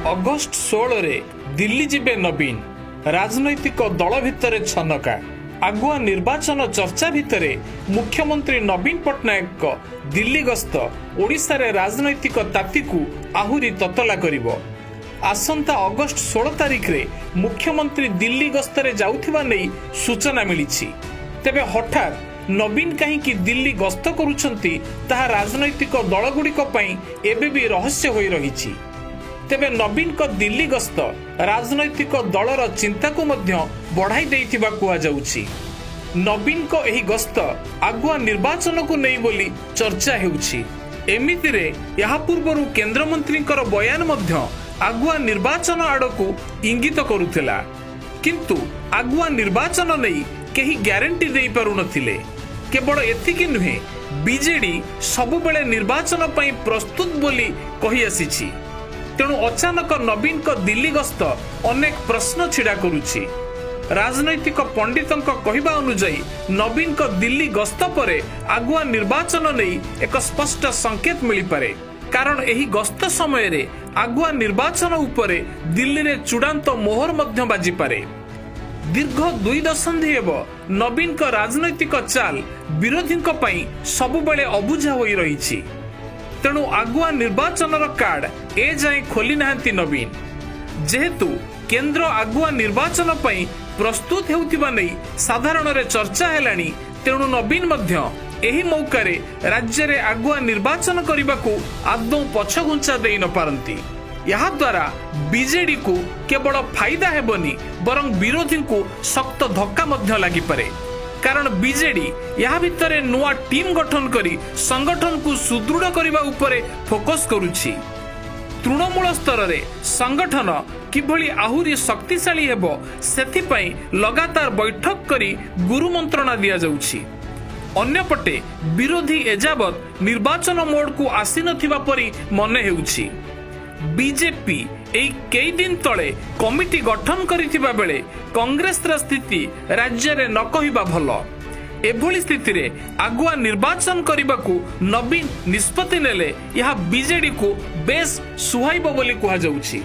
August 16 Delhi जिबे नवीन राजनैतिक दल भितर छनका आगुआ निर्वाचन चर्चा भितर मुख्यमंत्री नवीन पट्टनायक दिल्ली गस्त ओडिशा रे राजनैतिक ताती को आहुरी ततला करिवो। आसंता अगस्ट 16 तारिख रे मुख्यमंत्री दिल्ली गस्तरे जाउथिबा नै सूचना मिलिछि। तेबे हठात नवीन कहीं दिल्ली गस्त करुछंती ताहा राजनैतिक दलगुड़िक पई एबे भी रहस्य होई रहिछि। तेबे नवीन को दिल्ली गस्त राजनैतिक दलर चिंता को मध्य बढ़ाई देइथिबा कुआ जाउछि। नवीन को एही गस्त आगुआ निर्वाचन को नै बोली चर्चा हेउछि। एमितिरे यहा पूर्वरु केंद्र मंत्रीकर बयान मध्य आगुआ निर्वाचन आड़कू इंगित करुथिला, किंतु आगुआ निर्वाचन नै केही ग्यारंटी देई पारु नथिले। केवल एतिकी नुहे, बीजेडी सबुबेले निर्वाचन पई प्रस्तुत बोली कहि आसीछि। तेणु अचानक नवीन को दिल्ली गस्त अनेक प्रश्न छिड़ा करुछि। राजनैतिक पंडितंक कहिबा अनुसार नवीन को दिल्ली गस्त परे आगुआ निर्वाचन नहीं एक स्पष्ट संकेत मिली पारे, कारण एही गस्त समय रे आगुआ निर्वाचन उपरे दिल्ली रे चूड़ांत मोहर मध्य बाजी पारे। दीर्घ 2 दशंधि हेब नवीन को राजनैतिक चाल विरोधी पई सबुबेले अबुझा होई रहिछि। तेणु आगुआ निर्वाचन कार्ड ए जाए खोली नाहंती नवीन। जेहेतु केंद्र आगुआ निर्वाचन पई प्रस्तुत हेउथिबा नै साधारण रे चर्चा हेलानी, तेणु नवीन मध्य एही मौकारे राज्य रे आगुआ निर्वाचन करबाकू आदौ पछघुंचा देई न पारंती। यहा द्वारा बीजेडी को केवल फायदा हेबनी, बरं विरोधी को शक्त धक्का मध्य लागि पारे। कारण बीजेडी यहा भितरे नुआ टीम गठन करी संगठन को सुदृढ़ करबा उपरे फोकस करुछि। तृणमूल स्तर रे संगठन किभली आहुरी शक्तिशाली हेबो सेथिपई लगातार बैठक करी गुरु मंत्रणा दिया जाउछि। अन्यपटे विरोधी एजावत निर्वाचन मोड को आसी नथिबा परी मने हेउछि। बीजेपी एई कई दिन तले कमिटी गठन करिथिबा बेले कांग्रेस रा स्थिति राज्य रे न कहिबा भलो। एभली स्थिति रे आगुआ निर्वाचन करबाकू नवीन निष्पत्ति नेले यह बीजेडी को बेस सुहाइबो बोली कुहा जाउछि।